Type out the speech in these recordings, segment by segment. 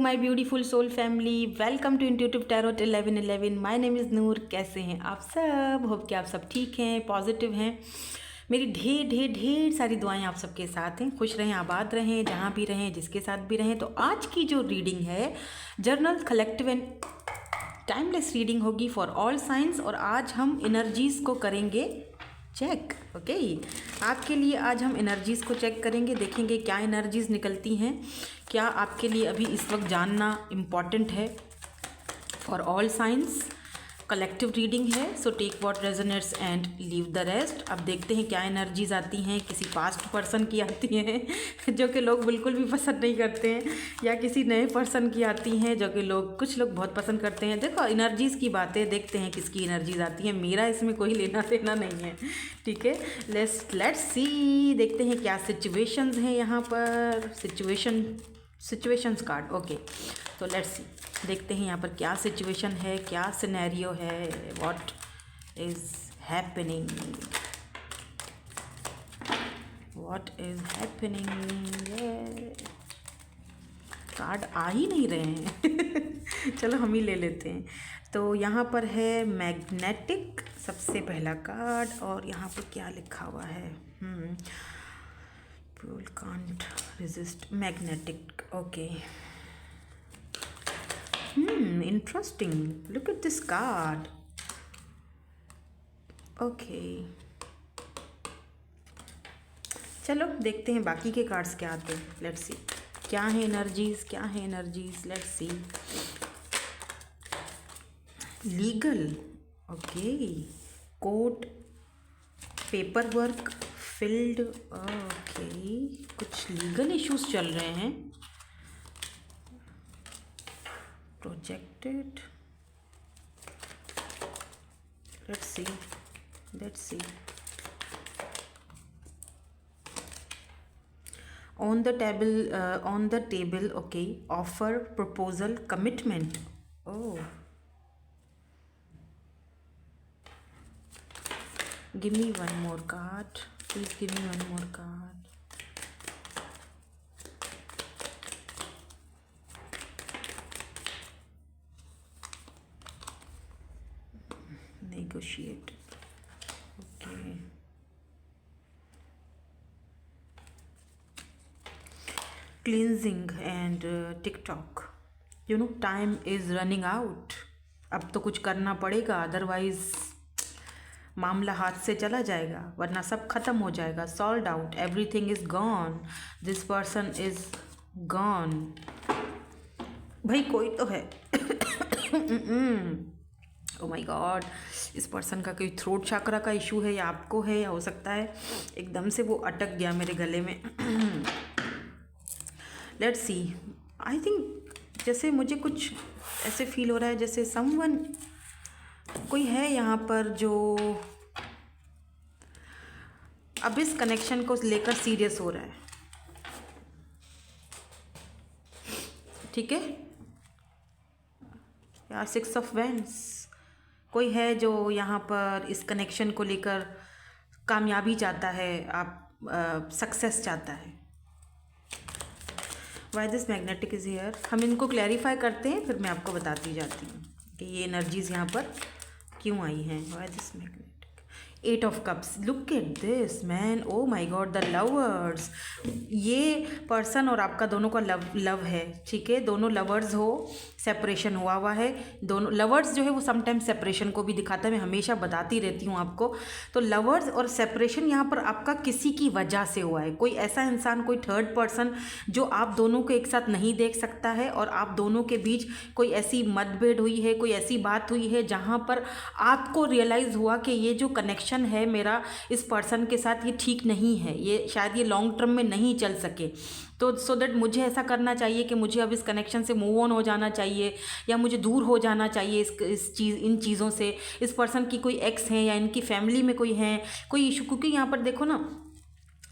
My beautiful soul family, welcome to intuitive tarot 1111। My name is Noor. कैसे हैं आप सब? होप कि आप सब ठीक हैं, पॉजिटिव हैं। मेरी ढेर ढेर ढेर सारी दुआएं आप सबके साथ हैं। खुश रहें, आबाद रहें, जहाँ भी रहें, जिसके साथ भी रहें। तो आज की जो रीडिंग है journal collective and timeless reading होगी फॉर ऑल साइंस। और आज हम एनर्जीज़ को करेंगे चेक। ओके, आपके लिए आज हम एनर्जीज़ को चेक करेंगे, देखेंगे क्या एनर्जीज़ निकलती हैं, क्या आपके लिए अभी इस वक्त जानना इम्पॉर्टेंट है। For all signs collective reading है, so take what resonates and leave the rest. अब देखते हैं क्या एनर्जीज आती हैं। किसी पास्ट पर्सन की आती हैं जो कि लोग बिल्कुल भी पसंद नहीं करते हैं, या किसी नए पर्सन की आती हैं जो कि कुछ लोग बहुत पसंद करते हैं। देखो एनर्जीज़ की बातें, देखते हैं किसकी एनर्जीज आती हैं। मेरा इसमें कोई लेना देना नहीं है, ठीक है। लेट्स सी, देखते हैं क्या सिचुएशंस हैं यहाँ पर। Situations card, okay. तो लेट्स सी, देखते हैं यहाँ पर क्या सिचुएशन है, क्या सिनेरियो है, what is happening, what is happening. Card आ ही नहीं रहे हैं चलो हम ही ले लेते हैं। तो यहाँ पर है मैग्नेटिक, सबसे पहला कार्ड। और यहाँ पर क्या लिखा हुआ है? People can't resist magnetic. Okay. Interesting. Look at this card. Okay. चलो देखते हैं बाकी के कार्ड्स क्या आते हैं। लेट्स सी क्या है एनर्जीज, क्या है energies. Let's see. Legal, okay. Court, paper work, field, okay. कुछ लीगल इश्यूज चल रहे हैं। Projected, let's see. On the table, okay. Offer, proposal, commitment. Oh, give me one more card, please give me one more card. Negotiate, okay. Cleansing and TikTok, you know, time is running out. अब तो कुछ करना पड़ेगा, otherwise मामला हाथ से चला जाएगा, वरना सब खत्म हो जाएगा। Solve out, everything is gone, this person is gone. भाई कोई तो है ओ माय गॉड, इस पर्सन का कोई थ्रोट चक्रा का इशू है, या आपको है, या हो सकता है एकदम से वो अटक गया मेरे गले में लेट्स सी। आई थिंक जैसे मुझे कुछ ऐसे फील हो रहा है जैसे समवन, कोई है यहाँ पर जो अब इस कनेक्शन को लेकर सीरियस हो रहा है, ठीक है। या 6 ऑफ वैंड्स, कोई है जो यहाँ पर इस कनेक्शन को लेकर कामयाबी चाहता है, आप सक्सेस चाहता है। Y this magnetic is here, हम इनको क्लैरिफाई करते हैं, फिर मैं आपको बताती जाती हूँ कि ये एनर्जीज यहाँ पर क्यों आई हैं। Why this magnetic, 8 of cups, look at this man, oh my God, the lovers. ये पर्सन और आपका दोनों का लव है, ठीक है। दोनों लवर्स हो, सेपरेशन हुआ है। दोनों लवर्स जो है वो समटाइम सेपरेशन को भी दिखाता है, मैं हमेशा बताती रहती हूँ आपको। तो लवर्स और सेपरेशन यहाँ पर आपका किसी की वजह से हुआ है। कोई ऐसा इंसान, कोई थर्ड पर्सन जो आप दोनों को एक साथ नहीं देख सकता है, और आप दोनों के बीच कोई ऐसी मतभेद हुई है, कोई ऐसी बात हुई है जहाँ पर आपको रियलाइज़ हुआ कि ये जो कनेक्शन है मेरा इस पर्सन के साथ, ये ठीक नहीं है, ये शायद ये लॉन्ग टर्म में नहीं चल सके। तो सो दैट मुझे ऐसा करना चाहिए कि मुझे अब इस कनेक्शन से मूव ऑन हो जाना चाहिए, या मुझे दूर हो जाना चाहिए इन चीज़ों से। इस पर्सन की कोई एक्स है, या इनकी फैमिली में कोई है, कोई इशू। क्योंकि यहाँ पर देखो ना,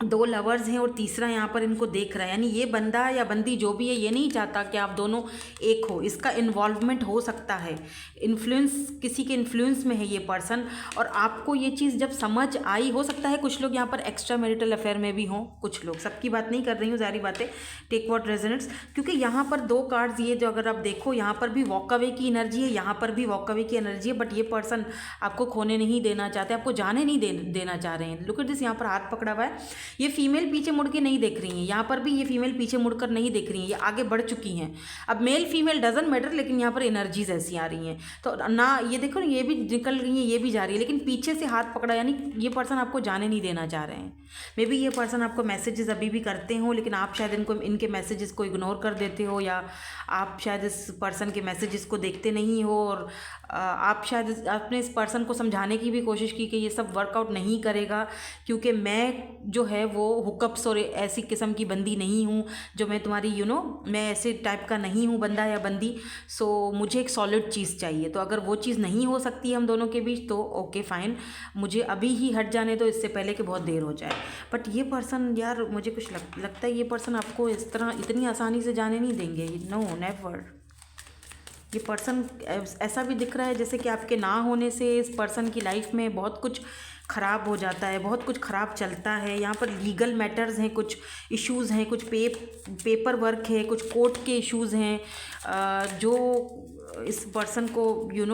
दो लवर्स हैं और तीसरा यहाँ पर इनको देख रहा है, यानी ये बंदा या बंदी जो भी है ये नहीं चाहता कि आप दोनों एक हो। इसका इन्वॉल्वमेंट हो सकता है, इन्फ्लुएंस, किसी के इन्फ्लुएंस में है ये पर्सन। और आपको ये चीज़ जब समझ आई, हो सकता है कुछ लोग यहाँ पर एक्स्ट्रा मैरिटल अफेयर में भी हों, कुछ लोग, सबकी बात नहीं कर रही हूँ, सारी बातें टेक व्हाट रेजोनेट्स। क्योंकि यहाँ पर दो कार्ड्स, ये जो अगर आप देखो यहाँ पर भी वॉक अवे की एनर्जी है, यहाँ पर भी वॉक अवे की एनर्जी है। बट ये पर्सन आपको खोने नहीं देना चाहते, आपको जाने नहीं देना चाह रहे हैं। लुक एट दिस, यहाँ पर हाथ पकड़ा हुआ है। ये फीमेल पीछे मुड़ के नहीं देख रही है, यहाँ पर भी ये फीमेल पीछे मुड़कर नहीं देख रही है, ये आगे बढ़ चुकी हैं। अब मेल फीमेल डजंट मैटर, लेकिन यहाँ पर एनर्जीज ऐसी आ रही हैं। तो ना ये देखो, ये भी निकल रही है, ये भी जा रही है, लेकिन पीछे से हाथ पकड़ा, यानी ये पर्सन आपको जाने नहीं देना चाह रहे हैं। मे बी ये पर्सन आपको मैसेजेस अभी भी करते हो, लेकिन आप शायद इनके मैसेजेस को इग्नोर कर देते हो, या आप शायद इस पर्सन के मैसेजेस को देखते नहीं हो। और आप शायद आपने इस पर्सन को समझाने की भी कोशिश की कि ये सब वर्कआउट नहीं करेगा, क्योंकि मैं जो है वो हुकअप्स और ऐसी किस्म की बंदी नहीं हूँ जो मैं तुम्हारी मैं ऐसे टाइप का नहीं हूँ बंदा या बंदी। सो मुझे एक सॉलिड चीज़ चाहिए। तो अगर वो चीज़ नहीं हो सकती है हम दोनों के बीच, तो ओके फाइन, मुझे अभी ही हट जाने दो, इससे पहले कि बहुत देर हो जाए। बट ये पर्सन यार, मुझे कुछ लगता है ये पर्सन आपको इस तरह इतनी आसानी से जाने नहीं देंगे। No, never. ये पर्सन ऐसा भी दिख रहा है जैसे कि आपके ना होने से इस पर्सन की लाइफ में बहुत कुछ ख़राब हो जाता है, बहुत कुछ ख़राब चलता है। यहाँ पर लीगल मैटर्स हैं, कुछ इश्यूज़ हैं, कुछ पेपर वर्क है, कुछ कोर्ट के इश्यूज़ हैं, जो इस पर्सन को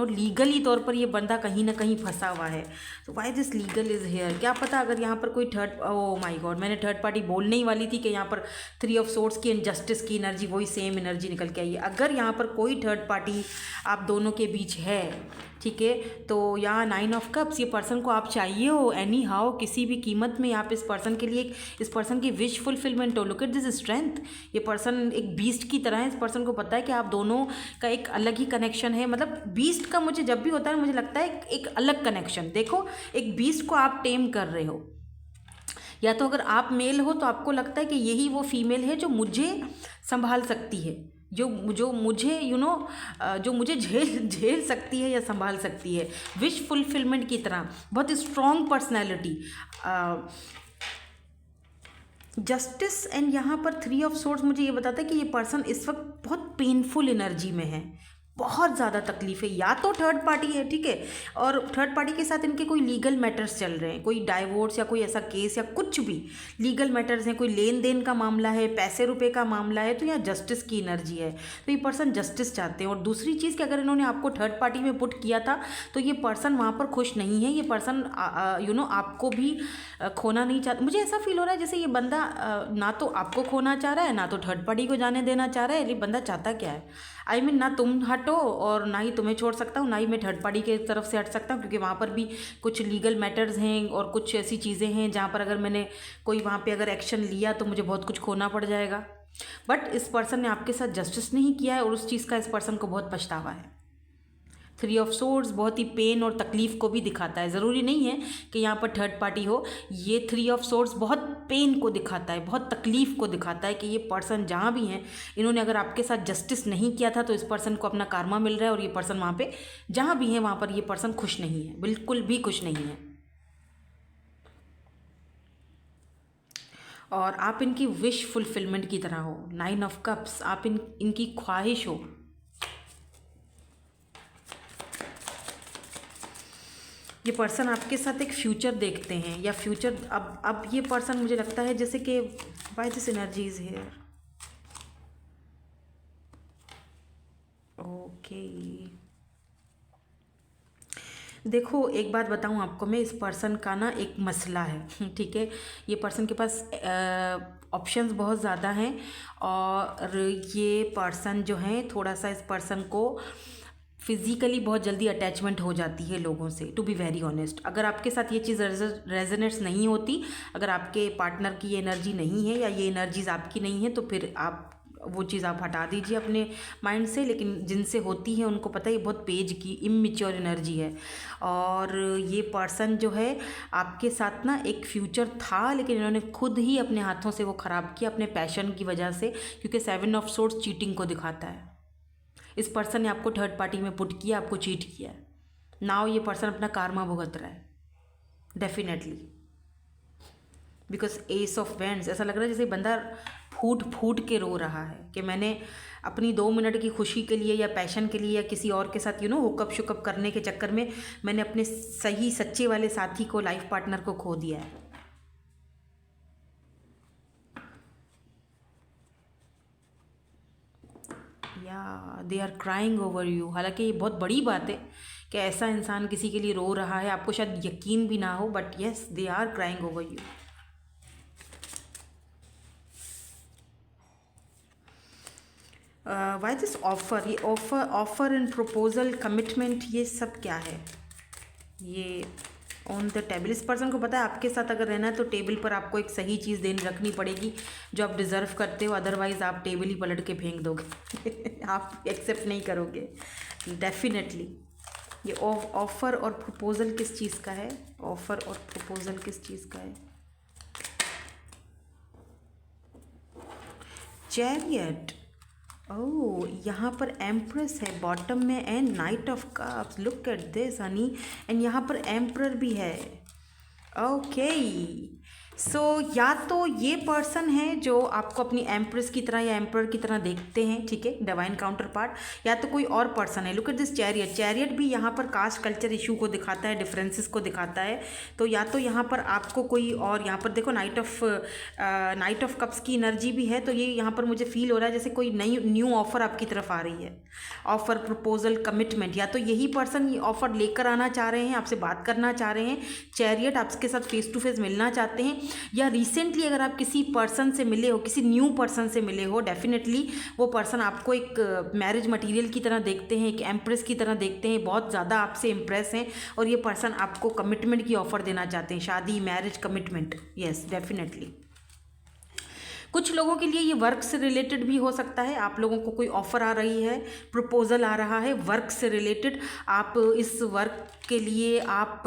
लीगली तौर पर ये बंदा कहीं ना कहीं फंसा हुआ है। तो why this legal is here, क्या पता अगर यहाँ पर कोई ओह माय गॉड, मैंने थर्ड पार्टी बोलने ही वाली थी कि यहाँ पर 3 ऑफ सोर्ड्स की इनजस्टिस की एनर्जी, वही सेम एनर्जी निकल के आई है। अगर यहाँ पर कोई थर्ड पार्टी आप दोनों के बीच है, ठीक है, तो यहाँ 9 ऑफ कप्स, ये पर्सन को आप चाहिए हो एनी हाउ, किसी भी कीमत में। आप इस पर्सन के लिए, इस पर्सन की विश फुलफिलमेंट हो। लुक एट दिस स्ट्रेंथ, ये पर्सन एक बीस्ट की तरह है। इस पर्सन को पता है कि आप दोनों का एक अलग ही कनेक्शन है। मतलब बीस्ट का मुझे जब भी होता है, मुझे लगता है एक अलग कनेक्शन। देखो, एक बीस्ट को आप टेम कर रहे हो, या तो अगर आप मेल हो तो आपको लगता है कि यही वो फीमेल है जो मुझे संभाल सकती है, जो मुझे जो मुझे झेल सकती है या संभाल सकती है। विश फुलफिलमेंट की तरह, बहुत स्ट्रॉन्ग पर्सनैलिटी, जस्टिस। एंड यहाँ पर 3 ऑफ सोर्ड्स मुझे ये बताता है कि ये पर्सन इस वक्त बहुत पेनफुल एनर्जी में है, बहुत ज़्यादा तकलीफ है। या तो थर्ड पार्टी है, ठीक है, और थर्ड पार्टी के साथ इनके कोई लीगल मैटर्स चल रहे हैं, कोई डाइवोर्स या कोई ऐसा केस या कुछ भी लीगल मैटर्स हैं, कोई लेन देन का मामला है, पैसे रुपए का मामला है। तो यहाँ जस्टिस की एनर्जी है, तो ये पर्सन जस्टिस चाहते हैं। और दूसरी चीज़ कि अगर इन्होंने आपको थर्ड पार्टी में पुट किया था, तो ये पर्सन वहाँ पर खुश नहीं है। ये पर्सन आपको भी खोना नहीं चाहता। मुझे ऐसा फील हो रहा है जैसे ये बंदा ना तो आपको खोना चाह रहा है, ना तो थर्ड पार्टी को जाने देना चाह रहा है। ये बंदा चाहता क्या है? आई मीन, ना तुम हटो और ना ही तुम्हें छोड़ सकता हूँ, ना ही मैं थर्ड पार्टी के तरफ से हट सकता हूँ, क्योंकि वहाँ पर भी कुछ लीगल मैटर्स हैं और कुछ ऐसी चीज़ें हैं जहाँ पर अगर मैंने कोई वहाँ पे अगर एक्शन लिया तो मुझे बहुत कुछ खोना पड़ जाएगा। बट इस पर्सन ने आपके साथ जस्टिस नहीं किया है और उस चीज़ का इस पर्सन को बहुत पछतावा है। 3 ऑफ सोर्ड्स बहुत ही पेन और तकलीफ़ को भी दिखाता है। ज़रूरी नहीं है कि यहाँ पर थर्ड पार्टी हो। ये 3 ऑफ सोर्ड्स बहुत पेन को दिखाता है, बहुत तकलीफ़ को दिखाता है कि ये पर्सन जहाँ भी हैं, इन्होंने अगर आपके साथ जस्टिस नहीं किया था तो इस पर्सन को अपना कार्मा मिल रहा है। और ये पर्सन वहाँ पे जहाँ भी है, वहाँ पर ये पर्सन खुश नहीं है, बिल्कुल भी खुश नहीं है। और आप इनकी विश फुलफिलमेंट की तरह हो। 9 ऑफ कप्स, आप इनकी ख्वाहिश हो। ये पर्सन आपके साथ एक फ्यूचर देखते हैं, या फ्यूचर अब ये पर्सन मुझे लगता है जैसे कि why this energy is here. Okay, देखो एक बात बताऊं आपको मैं, इस पर्सन का ना एक मसला है, ठीक है। ये पर्सन के पास ऑप्शंस बहुत ज़्यादा हैं, और ये पर्सन जो है थोड़ा सा, इस पर्सन को फिज़िकली बहुत जल्दी अटैचमेंट हो जाती है लोगों से, टू बी वेरी ऑनेस्ट। अगर आपके साथ ये चीज़ रेजोनेट्स नहीं होती, अगर आपके पार्टनर की ये एनर्जी नहीं है या ये एनर्जीज आपकी नहीं है, तो फिर आप वो चीज़ आप हटा दीजिए अपने माइंड से। लेकिन जिनसे होती है उनको पता है ये बहुत पेज की इमैच्योर एनर्जी है। और ये पर्सन जो है आपके साथ ना एक फ्यूचर था, लेकिन इन्होंने खुद ही अपने हाथों से वो ख़राब किया, अपने पैशन की वजह से, क्योंकि 7 ऑफ सोर्ड्स चीटिंग को दिखाता है। इस पर्सन ने आपको थर्ड पार्टी में पुट किया, आपको चीट किया। नाउ ये पर्सन अपना कार्मा भुगत रहा है definitely. Because S of vents, ऐसा लग रहा है जैसे बंदा फूट फूट के रो रहा है कि मैंने अपनी 2 मिनट की खुशी के लिए या पैशन के लिए या किसी और के साथ हुकअप शुकअप करने के चक्कर में मैंने अपने सही सच्चे वाले साथी को, लाइफ पार्टनर को खो दिया है। या they are crying over you. हालांकि ये बहुत बड़ी बात है कि ऐसा इंसान किसी के लिए रो रहा है, आपको शायद यकीन भी ना हो, but yes they are crying over you. Why this offer, ये ऑफर एंड प्रपोजल, कमिटमेंट, ये सब क्या है? ये ऑन द टेबल, इस पर्सन को पता है आपके साथ अगर रहना है तो टेबल पर आपको एक सही चीज़ देन रखनी पड़ेगी जो आप डिज़र्व करते हो, अदरवाइज़ आप टेबल ही पलट के फेंक दोगे आप एक्सेप्ट नहीं करोगे डेफिनेटली। ये ऑफ़र और प्रपोज़ल किस चीज़ का है? ऑफ़र और प्रपोज़ल किस चीज़ का है? चैरियट। ओह, यहाँ पर एम्प्रेस है बॉटम में and night of cups, look at this Honey, and यहाँ पर एम्प्रर भी है। ओके, सो या तो ये पर्सन है जो आपको अपनी एम्प्रेस की तरह या एम्प्रर की तरह देखते हैं, ठीक है, डिवाइन काउंटर पार्ट, या तो कोई और पर्सन है। Look at this chariot. Chariot भी यहाँ पर कास्ट कल्चर इशू को दिखाता है, डिफरेंसेस को दिखाता है। तो या तो यहाँ पर आपको कोई और, यहाँ पर देखो नाइट ऑफ कप्स की एनर्जी भी है, तो ये यहाँ पर मुझे फील हो रहा है जैसे कोई नई न्यू ऑफर आपकी तरफ आ रही है। ऑफर, प्रपोजल, कमिटमेंट, या तो यही पर्सन ये ऑफर लेकर आना चाह रहे हैं, आपसे बात करना चाह रहे हैं। चैरियट आपके साथ फेस टू फेस मिलना चाहते हैं, या रिसेंटली अगर आप किसी पर्सन से मिले हो, किसी न्यू पर्सन से मिले हो, डेफिनेटली वो पर्सन आपको एक मैरिज मटेरियल की तरह देखते हैं, एक एम्प्रेस की तरह देखते हैं, बहुत ज़्यादा आपसे इम्प्रेस हैं, और ये पर्सन आपको कमिटमेंट की ऑफ़र देना चाहते हैं, शादी, मैरिज, कमिटमेंट। Yes, definitely. कुछ लोगों के लिए ये वर्क से रिलेटेड भी हो सकता है। आप लोगों को कोई ऑफ़र आ रही है, प्रपोजल आ रहा है वर्क से रिलेटेड, आप इस वर्क के लिए आप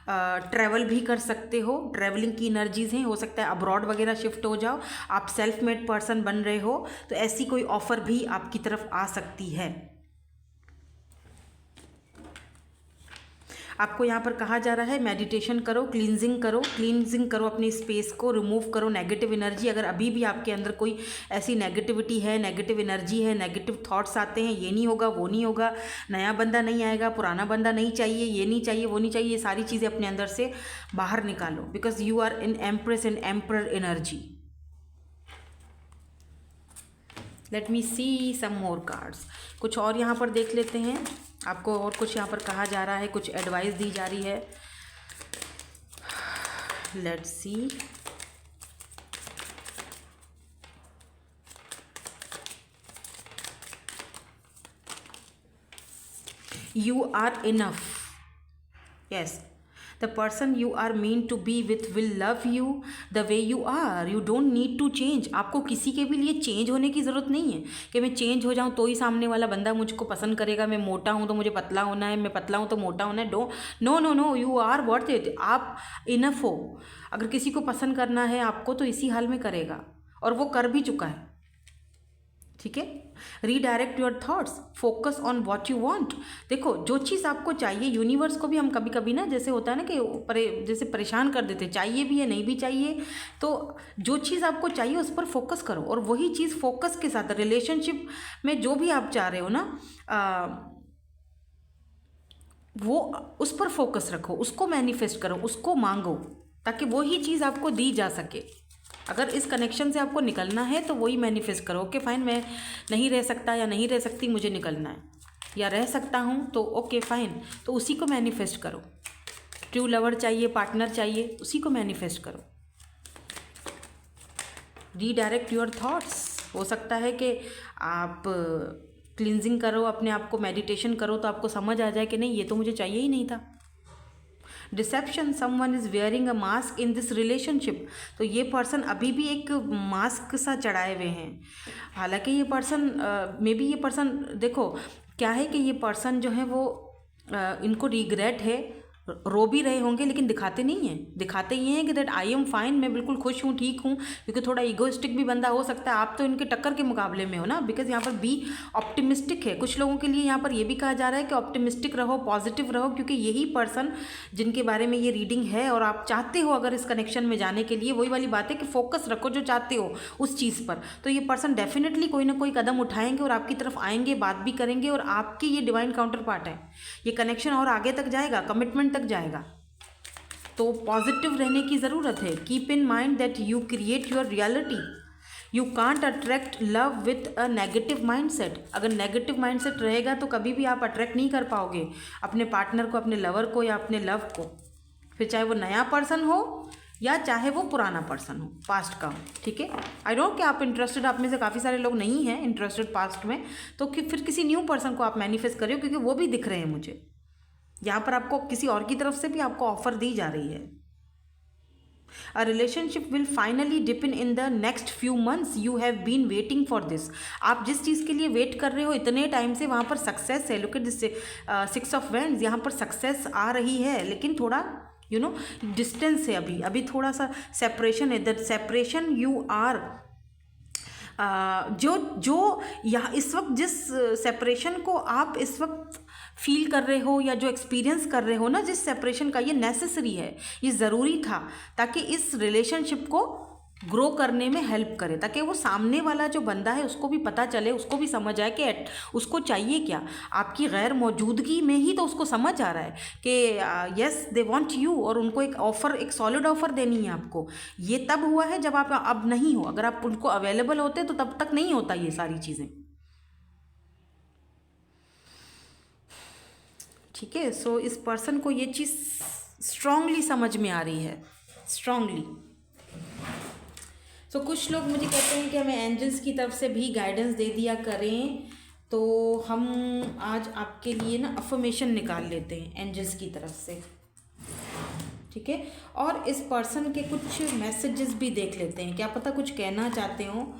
ट्रैवल भी कर सकते हो, ट्रैवलिंग की एनर्जीज़ हैं, हो सकता है अब्रॉड वगैरह शिफ्ट हो जाओ, आप सेल्फ मेड पर्सन बन रहे हो, तो ऐसी कोई ऑफ़र भी आपकी तरफ आ सकती है। आपको यहाँ पर कहा जा रहा है मेडिटेशन करो, क्लींजिंग करो अपनी स्पेस को, रिमूव करो नेगेटिव एनर्जी। अगर अभी भी आपके अंदर कोई ऐसी नेगेटिविटी है, नेगेटिव एनर्जी है, नेगेटिव थॉट्स आते हैं, ये नहीं होगा, वो नहीं होगा, नया बंदा नहीं आएगा, पुराना बंदा नहीं चाहिए, ये नहीं चाहिए, वो नहीं चाहिए, ये सारी चीज़ें अपने अंदर से बाहर निकालो, because you are in empress and emperor energy. Let me see some more cards. कुछ और यहाँ पर देख लेते हैं, आपको और कुछ यहाँ पर कहा जा रहा है, कुछ एडवाइस दी जा रही है। Let's see. You are enough. Yes, the person you are meant to be with will love you the way you are. You don't need to change. आपको किसी के भी लिए चेंज होने की ज़रूरत नहीं है कि मैं चेंज हो जाऊँ तो ही सामने वाला बंदा मुझको पसंद करेगा, मैं मोटा हूँ तो मुझे पतला होना है, मैं पतला हूँ तो मोटा होना है। No no no, you are worth it. आप इनफ हो। अगर किसी को पसंद करना है आपको तो इसी हाल में करेगा, और वो कर भी चुका है, ठीक है। Redirect your thoughts, focus on what you want. देखो, जो चीज़ आपको चाहिए, यूनिवर्स को भी हम कभी कभी ना, जैसे होता है ना कि जैसे परेशान कर देते, चाहिए भी है नहीं भी चाहिए, तो जो चीज़ आपको चाहिए उस पर फोकस करो, और वही चीज़ फोकस के साथ रिलेशनशिप में जो भी आप चाह रहे हो ना, वो उस पर फोकस रखो, उसको मैनिफेस्ट करो, उसको मांगो, ताकि वही चीज़ आपको दी जा सके। अगर इस कनेक्शन से आपको निकलना है तो वही मैनिफेस्ट करो। ओके फाइन, मैं नहीं रह सकता या नहीं रह सकती, मुझे निकलना है, या रह सकता हूँ तो ओके फाइन, तो उसी को मैनिफेस्ट करो। ट्रू लवर चाहिए, पार्टनर चाहिए, उसी को मैनिफेस्ट करो। Redirect your thoughts. हो सकता है कि आप क्लींजिंग करो, अपने आप को मेडिटेशन करो, तो आपको समझ आ जाए कि नहीं, ये तो मुझे चाहिए ही नहीं था। Deception, someone is wearing a mask in this relationship. तो ये पर्सन अभी भी एक मास्क सा चढ़ाए हुए हैं। हालांकि ये पर्सन मे बी, ये पर्सन देखो क्या है कि ये पर्सन जो है वो इनको रिग्रेट है रो भी रहे होंगे लेकिन दिखाते नहीं हैं, दिखाते ये हैं कि दैट आई एम फाइन, मैं बिल्कुल खुश हूँ, ठीक हूँ, क्योंकि थोड़ा ईगोइस्टिक भी बंदा हो सकता है। आप तो इनके टक्कर के मुकाबले में हो ना, बिकॉज यहाँ पर बी ऑप्टिमिस्टिक है। कुछ लोगों के लिए यहाँ पर ये भी कहा जा रहा है कि ऑप्टिमिस्टिक रहो, पॉजिटिव रहो, क्योंकि यही पर्सन जिनके बारे में ये रीडिंग है और आप चाहते हो अगर इस कनेक्शन में जाने के लिए, वही वाली बात है कि फोकस रखो जो चाहते हो उस चीज़ पर, तो ये पर्सन डेफिनेटली कोई ना कोई कदम उठाएंगे और आपकी तरफ आएंगे, बात भी करेंगे, और आपकी ये डिवाइन काउंटर पार्ट है। ये कनेक्शन और आगे तक जाएगा, कमिटमेंट तक जाएगा। तो पॉजिटिव रहने की ज़रूरत है। Keep in mind that you create your reality, you can't attract love with a negative mindset. अगर नेगेटिव माइंडसेट रहेगा तो कभी भी आप अट्रैक्ट नहीं कर पाओगे अपने पार्टनर को, अपने लवर को या अपने लव को, फिर चाहे वो नया पर्सन हो या चाहे वो पुराना पर्सन हो, पास्ट का हो। ठीक है, आई डोंट कि आप इंटरेस्टेड, आप में से काफ़ी सारे लोग नहीं हैं इंटरेस्टेड पास्ट में, तो फिर किसी न्यू पर्सन को आप मैनिफेस्ट करिए, क्योंकि वो भी दिख रहे हैं मुझे यहाँ पर। आपको किसी और की तरफ से भी आपको ऑफर दी जा रही है। A relationship will finally depend in the next few months, you have been waiting for this. आप जिस चीज़ के लिए वेट कर रहे हो इतने टाइम से, वहाँ पर सक्सेस है। Look at this 6 of wands, यहाँ पर सक्सेस आ रही है, लेकिन थोड़ा डिस्टेंस है, अभी थोड़ा सा सेपरेशन है। दैट सेपरेशन यू आर जो यहाँ इस वक्त जिस सेपरेशन को आप इस वक्त फील कर रहे हो या जो एक्सपीरियंस कर रहे हो ना, जिस सेपरेशन का, ये नेसेसरी है, ये ज़रूरी था, ताकि इस रिलेशनशिप को ग्रो करने में हेल्प करे, ताकि वो सामने वाला जो बंदा है उसको भी पता चले, उसको भी समझ आए कि उसको चाहिए क्या। आपकी गैर मौजूदगी में ही तो उसको समझ आ रहा है कि यस दे वांट यू, और उनको एक ऑफ़र, एक सॉलिड ऑफ़र देनी है आपको। ये तब हुआ है जब आप अब नहीं हो। अगर आप उनको अवेलेबल होते तो तब तक नहीं होता ये सारी चीज़ें। ठीक है, सो इस पर्सन को ये चीज़ स्ट्रांगली समझ में आ रही है, स्ट्रांगली। सो कुछ लोग मुझे कहते हैं कि हमें एंजल्स की तरफ से भी गाइडेंस दे दिया करें, तो हम आज आपके लिए ना अफर्मेशन निकाल लेते हैं एंजल्स की तरफ से। ठीक है, और इस पर्सन के कुछ मैसेजेस भी देख लेते हैं, क्या पता कुछ कहना चाहते हो।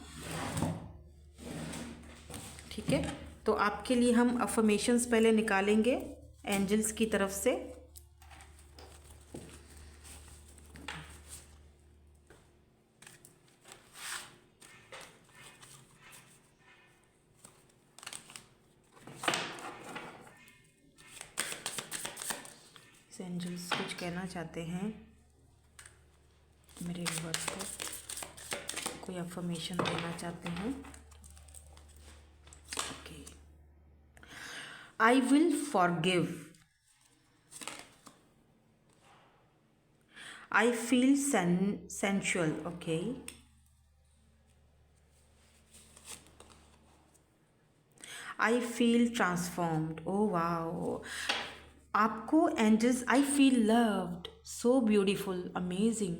ठीक है, तो आपके लिए हम अफर्मेशंस पहले निकालेंगे एंजल्स की तरफ से। एंजल्स कुछ कहना चाहते हैं मेरे व्यूअर्स को, कोई अफर्मेशन देना चाहते हैं। Okay, I will forgive, I feel sensual. Okay, I feel transformed. Oh wow, आपको angels, I feel loved, so beautiful, amazing.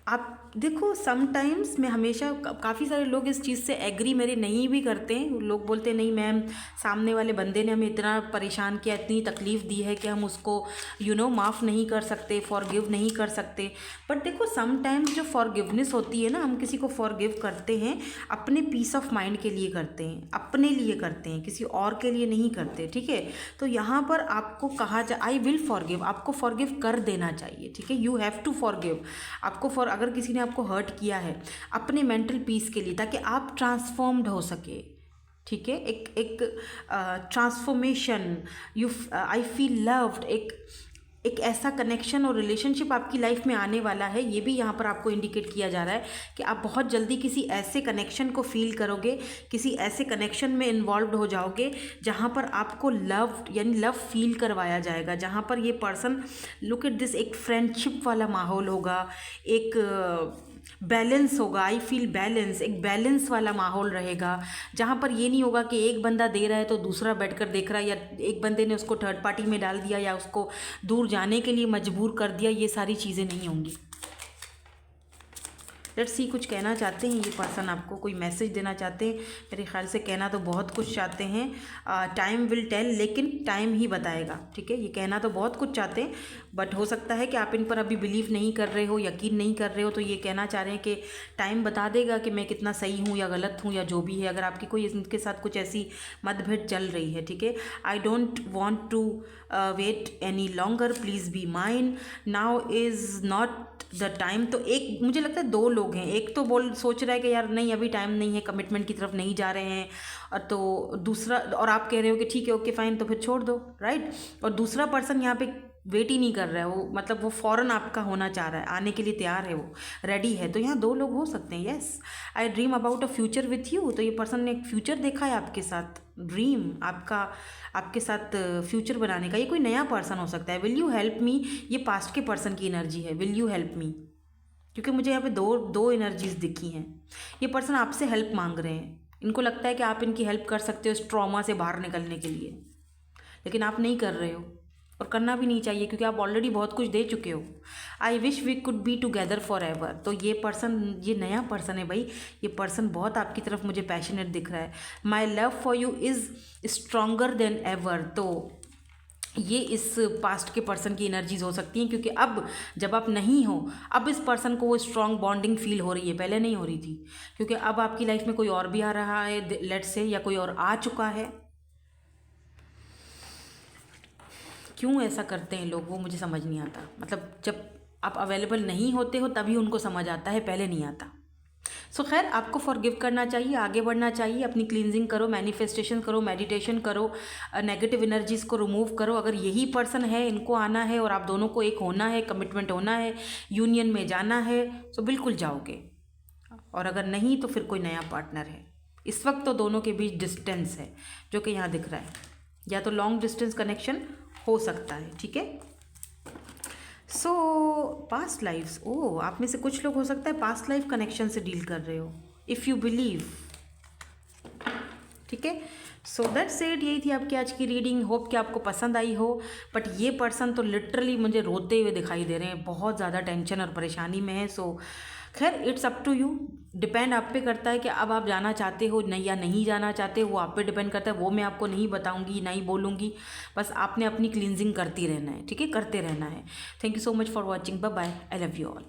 आप देखो, समटाइम्स मैं हमेशा, काफ़ी सारे लोग इस चीज़ से एग्री मेरे नहीं भी करते हैं। लोग बोलते हैं नहीं मैम, सामने वाले बंदे ने हमें इतना परेशान किया, इतनी तकलीफ़ दी है कि हम उसको माफ़ नहीं कर सकते, फॉरगिव नहीं कर सकते। बट देखो, समटाइम्स जो फॉरगिवनेस होती है ना, हम किसी को फॉरगिव करते हैं अपने पीस ऑफ माइंड के लिए करते हैं, अपने लिए करते हैं, किसी और के लिए नहीं करते। ठीक है, तो यहाँ पर आपको कहा जा, आई विल फॉरगिव, आपको फॉरगिव कर देना चाहिए। ठीक है, यू हैव टू फॉरगिव। आपको अगर किसी ने आपको हर्ट किया है, अपने मेंटल पीस के लिए, ताकि आप ट्रांसफॉर्म्ड हो सके। ठीक है, एक ट्रांसफॉर्मेशन, आई फील लव्ड, एक ऐसा कनेक्शन और रिलेशनशिप आपकी लाइफ में आने वाला है। ये भी यहाँ पर आपको इंडिकेट किया जा रहा है कि आप बहुत जल्दी किसी ऐसे कनेक्शन को फील करोगे, किसी ऐसे कनेक्शन में इन्वॉल्व हो जाओगे जहाँ पर आपको लव, यानी लव फील करवाया जाएगा, जहाँ पर ये पर्सन, लुक एट दिस, एक फ्रेंडशिप वाला माहौल होगा, एक बैलेंस होगा। आई फील बैलेंस, एक बैलेंस वाला माहौल रहेगा, जहाँ पर ये नहीं होगा कि एक बंदा दे रहा है तो दूसरा बैठकर देख रहा है, या एक बंदे ने उसको थर्ड पार्टी में डाल दिया या उसको दूर जाने के लिए मजबूर कर दिया। ये सारी चीज़ें नहीं होंगी। लेट्स सी, कुछ कहना चाहते हैं ये पर्सन आपको, कोई मैसेज देना चाहते हैं। मेरे ख्याल से कहना तो बहुत कुछ चाहते हैं, टाइम विल टेल, लेकिन टाइम ही बताएगा, ठीक है। ये कहना तो बहुत कुछ चाहते हैं, बट हो सकता है कि आप इन पर अभी बिलीव नहीं कर रहे हो, यकीन नहीं कर रहे हो, तो ये कहना चाह रहे हैं कि टाइम बता देगा कि मैं कितना सही हूँ या गलत हूँ या जो भी है। अगर आपकी कोई इनके साथ कुछ ऐसी मतभेद चल रही है, ठीक है। I don't want to wait any longer, please be mine, now is not the time. तो एक मुझे लगता है दो लोग हैं, एक तो सोच रहा है कि यार नहीं अभी टाइम नहीं है, कमिटमेंट की तरफ नहीं जा रहे हैं, और तो दूसरा, और आप कह रहे हो कि ठीक है ओके फाइन, तो फिर छोड़ दो, राइट। और दूसरा पर्सन यहाँ पे वेट ही नहीं कर रहा है, वो मतलब वो फ़ौरन आपका होना चाह रहा है, आने के लिए तैयार है, वो रेडी है। तो यहाँ दो लोग हो सकते हैं। Yes, I dream about a future with you. तो ये पर्सन ने एक फ्यूचर देखा है आपके साथ, ड्रीम आपका आपके साथ फ्यूचर बनाने का। ये कोई नया पर्सन हो सकता है। विल यू हेल्प मी, ये पास्ट के पर्सन की एनर्जी है, विल यू हेल्प मी, क्योंकि मुझे यहाँ पे दो एनर्जीज दिखी हैं। ये पर्सन आपसे हेल्प मांग रहे हैं, इनको लगता है कि आप इनकी हेल्प कर सकते हो इस ट्रॉमा से बाहर निकलने के लिए, लेकिन आप नहीं कर रहे हो, और करना भी नहीं चाहिए क्योंकि आप ऑलरेडी बहुत कुछ दे चुके हो। I wish we could be together forever. तो ये पर्सन, ये नया पर्सन है भाई, ये पर्सन बहुत आपकी तरफ मुझे पैशनेट दिख रहा है। My love for you is stronger than ever. तो ये इस पास्ट के पर्सन की एनर्जीज हो सकती हैं, क्योंकि अब जब आप नहीं हो, अब इस पर्सन को वो स्ट्रॉन्ग बॉन्डिंग फील हो रही है, पहले नहीं हो रही थी, क्योंकि अब आपकी लाइफ में कोई और भी आ रहा है, लेट से, या कोई और आ चुका है। क्यों ऐसा करते हैं लोग, वो मुझे समझ नहीं आता। मतलब जब आप अवेलेबल नहीं होते हो तभी उनको समझ आता है, पहले नहीं आता। सो खैर, आपको फॉरगिव करना चाहिए, आगे बढ़ना चाहिए, अपनी क्लींजिंग करो, मैनिफेस्टेशन करो, मेडिटेशन करो, नेगेटिव एनर्जीज़ को रिमूव करो। अगर यही पर्सन है, इनको आना है और आप दोनों को एक होना है, कमिटमेंट होना है, यूनियन में जाना है, तो बिल्कुल जाओगे। और अगर नहीं तो फिर कोई नया पार्टनर है। इस वक्त तो दोनों के बीच डिस्टेंस है, जो कि यहाँ दिख रहा है, या तो लॉन्ग डिस्टेंस कनेक्शन हो सकता है, ठीक है। सो पास्ट लाइफ्स, ओ आप में से कुछ लोग हो सकता है पास्ट लाइफ कनेक्शन से डील कर रहे हो, इफ़ यू बिलीव, ठीक है। सो दैट्स इट, यही थी आपकी आज की रीडिंग। होप कि आपको पसंद आई हो। बट ये पर्सन तो लिटरली मुझे रोते हुए दिखाई दे रहे हैं, बहुत ज़्यादा टेंशन और परेशानी में है। सो खैर, it's up to you, depend आप पे करता है कि अब आप जाना चाहते हो नहीं या नहीं जाना चाहते, वो आप पे डिपेंड करता है। वो मैं आपको नहीं बताऊंगी, नहीं बोलूँगी, बस आपने अपनी क्लींजिंग करती रहना है, ठीक है, करते रहना है। Thank you so much for watching, bye bye, I love you all.